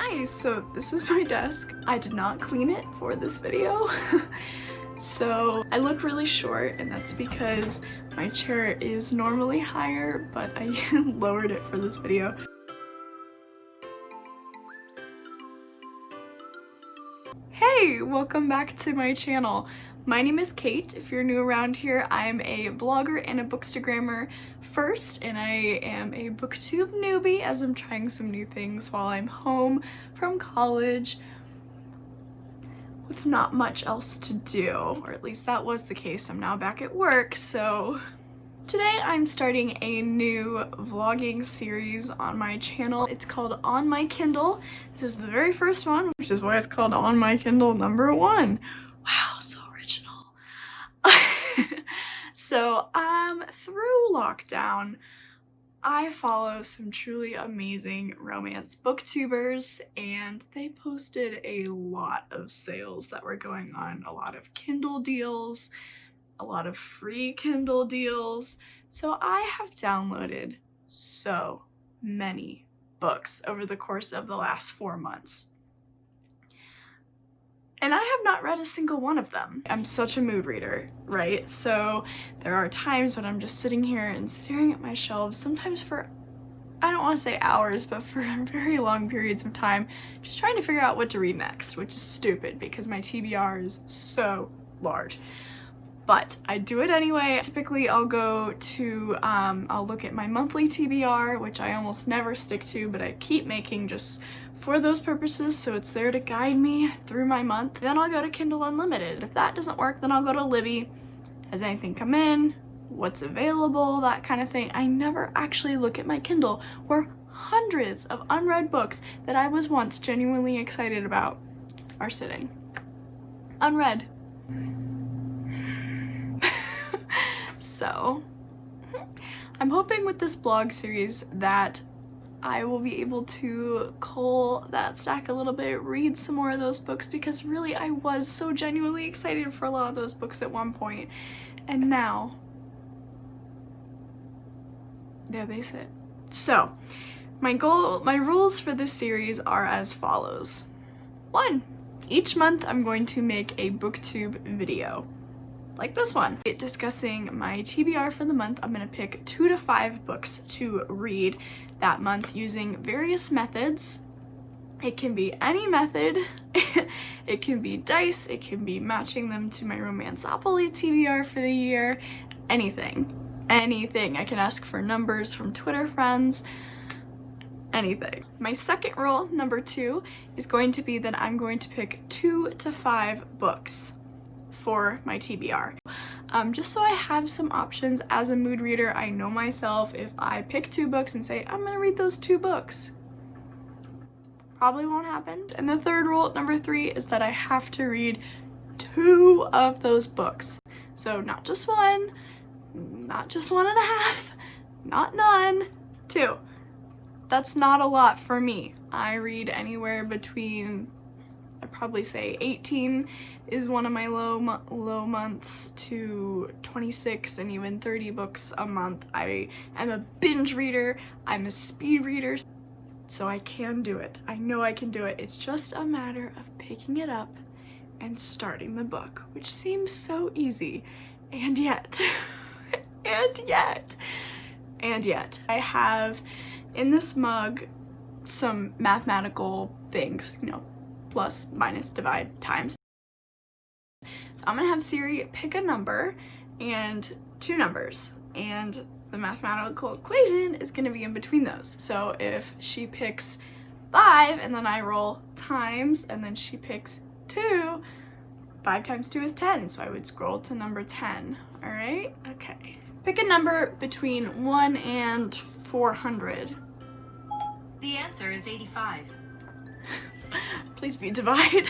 Hi, so this is my desk. I did not clean it for this video. So I look really short, and that's because my chair is normally higher, but I lowered it for this video. Hey, welcome back to my channel. My name is Kate. If you're new around here, I'm a blogger and a Bookstagrammer first, and I am a BookTube newbie as I'm trying some new things while I'm home from college with not much else to do, or at least that was the case. I'm now back at work, so today I'm starting a new vlogging series on my channel. It's called On My Kindle. This is the very first one, which is why it's called On My Kindle #1. Wow, so original. So through lockdown, I follow some truly amazing romance booktubers, and they posted a lot of sales that were going on, a lot of Kindle deals, a lot of free Kindle deals. So I have downloaded so many books over the course of the last 4 months. And I have not read a single one of them. I'm such a mood reader, right? So there are times when I'm just sitting here and staring at my shelves, sometimes for, I don't want to say hours, but for very long periods of time, just trying to figure out what to read next, which is stupid because my TBR is so large. But I do it anyway. Typically I'll go to, I'll look at my monthly TBR, which I almost never stick to, but I keep making just for those purposes, so it's there to guide me through my month. Then I'll go to Kindle Unlimited. If that doesn't work, then I'll go to Libby. Has anything come in? What's available? That kind of thing. I never actually look at my Kindle, where hundreds of unread books that I was once genuinely excited about are sitting unread. So I'm hoping with this blog series that I will be able to cull that stack a little bit, read some more of those books, because really I was so genuinely excited for a lot of those books at one point, and now there they sit. So my rules for this series are as follows. 1, each month I'm going to make a BookTube video like this one, discussing my TBR for the month. I'm gonna pick 2 to 5 books to read that month using various methods. It can be any method. It can be dice, it can be matching them to my Romanceopoly TBR for the year, anything. I can ask for numbers from Twitter friends, anything. My second rule, number 2, is going to be that I'm going to pick 2 to 5 books for my TBR. Just so I have some options. As a mood reader, I know myself, if I pick 2 books and say, I'm gonna read those 2 books, probably won't happen. And the third rule, number 3, is that I have to read 2 of those books. So not just 1, not just 1.5, not none, 2. That's not a lot for me. I read anywhere between, I'd probably say 18 is one of my low months, to 26 and even 30 books a month. I am a binge reader, I'm a speed reader, so I can do it. I know I can do it. It's just a matter of picking it up and starting the book, which seems so easy, and yet, and yet, I have in this mug some mathematical things, you know, plus, minus, divide, times. So I'm gonna have Siri pick a number and 2 numbers, and the mathematical equation is gonna be in between those. So if she picks 5 and then I roll times, and then she picks 2, 5 times 2 is 10, so I would scroll to number 10. All right, okay. Pick a number between 1 and 400. The answer is 85. Please be divide.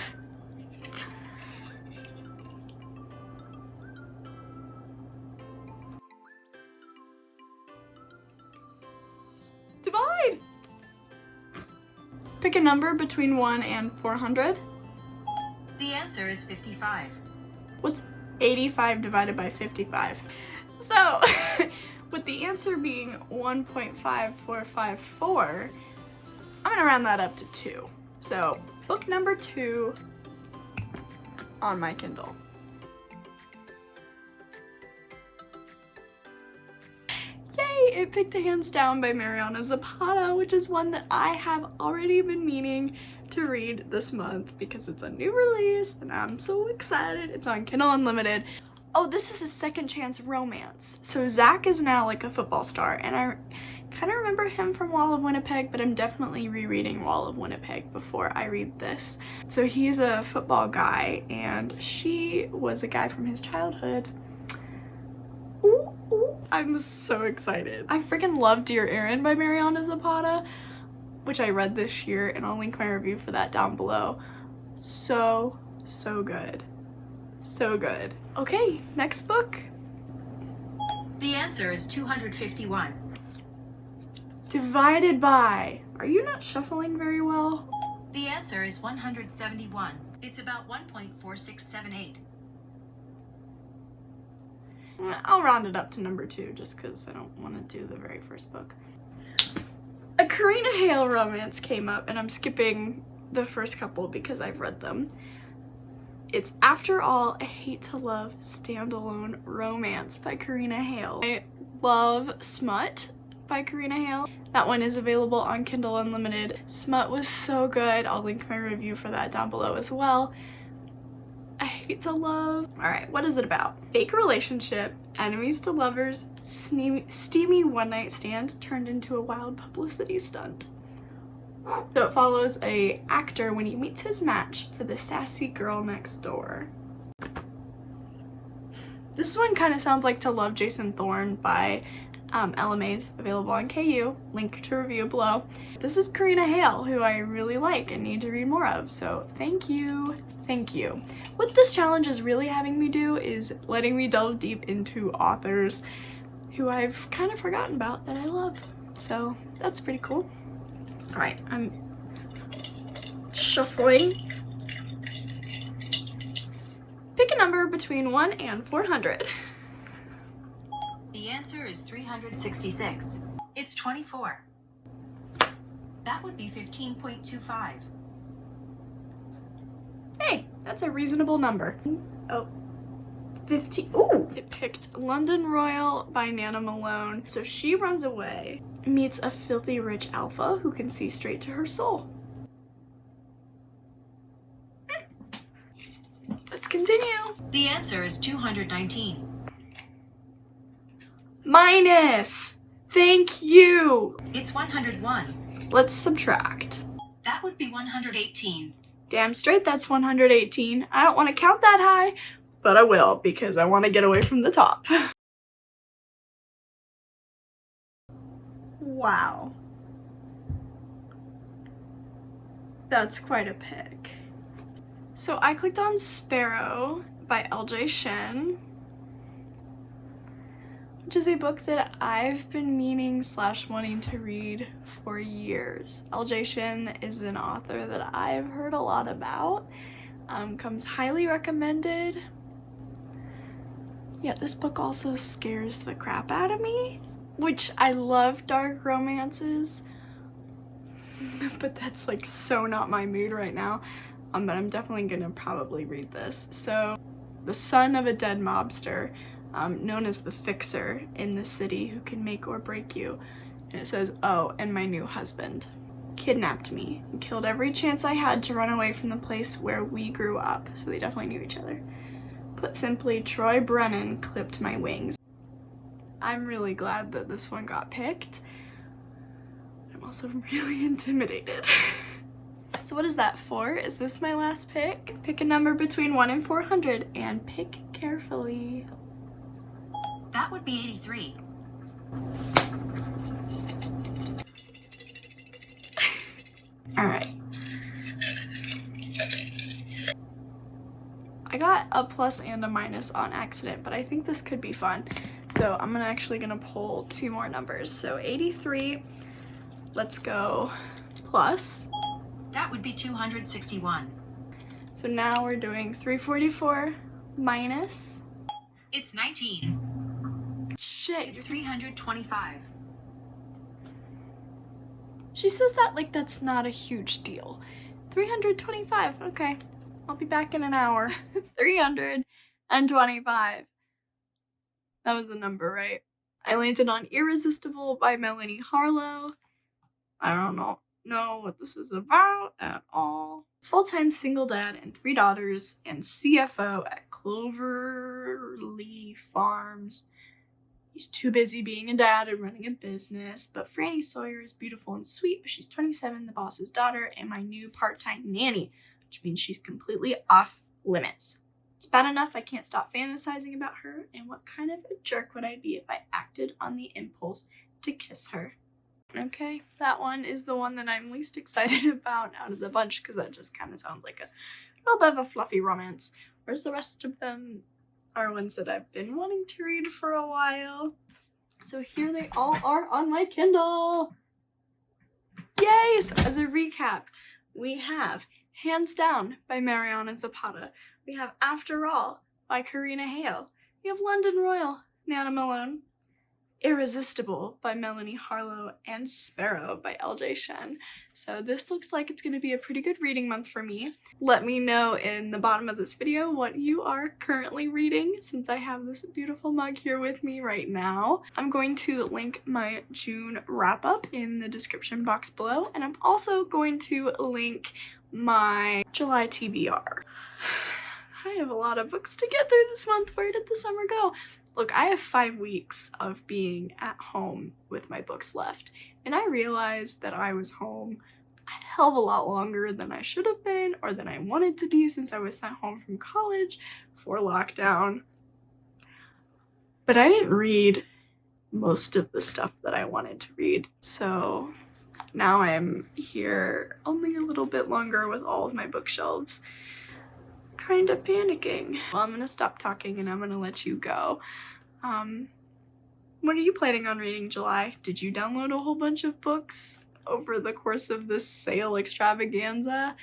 Divide! Pick a number between 1 and 400. The answer is 55. What's 85 divided by 55? So, with the answer being 1.5454, I'm gonna round that up to 2. So, book number 2 on my Kindle. Yay! It picked Hands Down by Mariana Zapata, which is one that I have already been meaning to read this month because it's a new release and I'm so excited. It's on Kindle Unlimited. Oh, this is a second chance romance. So Zach is now like a football star, and I kind of remember him from Wall of Winnipeg, but I'm definitely rereading Wall of Winnipeg before I read this. So he's a football guy, and she was a guy from his childhood. Ooh, ooh. I'm so excited. I freaking love Dear Erin by Mariana Zapata, which I read this year, and I'll link my review for that down below. So good. So good. Okay, next book. The answer is 251. Divided by. Are you not shuffling very well? The answer is 171. It's about 1.4678. I'll round it up to number 2 just because I don't want to do the very first book. A Karina Halle romance came up, and I'm skipping the first couple because I've read them. It's After All, a Hate to Love standalone romance by Karina Halle. I love Smut by Karina Halle. That one is available on Kindle Unlimited. Smut was so good. I'll link my review for that down below as well. I hate to love. Alright, what is it about? Fake relationship, enemies to lovers, steamy one-night stand turned into a wild publicity stunt. So it follows a actor when he meets his match for the sassy girl next door. This one kind of sounds like To Love Jason Thorne by Ella Mays, available on KU, link to review below. This is Karina Halle, who I really like and need to read more of, so thank you. What this challenge is really having me do is letting me delve deep into authors who I've kind of forgotten about that I love, so that's pretty cool. Alright, I'm shuffling. Pick a number between 1 and 400. The answer is 366. It's 24. That would be 15.25. Hey, that's a reasonable number. Oh, 50. Ooh! It picked London Royal by Nana Malone. So she runs away, meets a filthy rich alpha who can see straight to her soul. Let's continue. The answer is 219. Minus. Thank you. It's 101. Let's subtract. That would be 118. Damn straight that's 118. I don't want to count that high, but I will because I want to get away from the top. Wow. That's quite a pick. So I clicked on Sparrow by LJ Shen, which is a book that I've been meaning / wanting to read for years. LJ Shen is an author that I've heard a lot about. Comes highly recommended. Yet this book also scares the crap out of me, which I love dark romances, but that's like so not my mood right now. But I'm definitely gonna probably read this. So, the son of a dead mobster, known as the Fixer in the city, who can make or break you. And it says, oh, and my new husband kidnapped me and killed every chance I had to run away from the place where we grew up. So they definitely knew each other. Put simply, Troy Brennan clipped my wings. I'm really glad that this one got picked. I'm also really intimidated. So what is that for? Is this my last pick? Pick a number between 1 and 400 and pick carefully. That would be 83. Alright. I got a plus and a minus on accident, but I think this could be fun. So I'm actually gonna pull 2 more numbers. So 83, let's go plus. That would be 261. So now we're doing 344 minus. It's 19. Shit. It's 325. She says that like that's not a huge deal. 325. Okay. I'll be back in an hour. 325. That was the number, right? I landed on Irresistible by Melanie Harlow. I don't know what this is about at all. Full-time single dad and 3 daughters and CFO at Cloverleaf Farms. He's too busy being a dad and running a business, but Franny Sawyer is beautiful and sweet, but she's 27, the boss's daughter, and my new part-time nanny, which means she's completely off limits. It's bad enough I can't stop fantasizing about her, and what kind of a jerk would I be if I acted on the impulse to kiss her? Okay, that one is the one that I'm least excited about out of the bunch, because that just kind of sounds like a little bit of a fluffy romance, whereas the rest of them are ones that I've been wanting to read for a while. So here they all are on my Kindle. Yay! So as a recap, we have Hands Down by Mariana Zapata. We have After All by Karina Hale. We have London Royal, Nana Malone. Irresistible by Melanie Harlow, and Sparrow by LJ Shen. So this looks like it's going to be a pretty good reading month for me. Let me know in the bottom of this video what you are currently reading, since I have this beautiful mug here with me right now. I'm going to link my June wrap-up in the description box below, and I'm also going to link my July TBR. I have a lot of books to get through this month. Where did the summer go? Look, I have 5 weeks of being at home with my books left, and I realized that I was home a hell of a lot longer than I should have been or than I wanted to be, since I was sent home from college for lockdown. But I didn't read most of the stuff that I wanted to read, so now I am here only a little bit longer with all of my bookshelves. Kind of panicking. Well, I'm gonna stop talking and I'm gonna let you go. What are you planning on reading July? Did you download a whole bunch of books over the course of this sale extravaganza?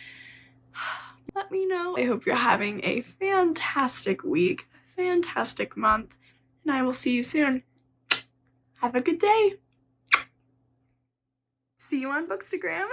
Let me know. I hope you're having a fantastic week, a fantastic month, and I will see you soon. Have a good day. See you on Bookstagram.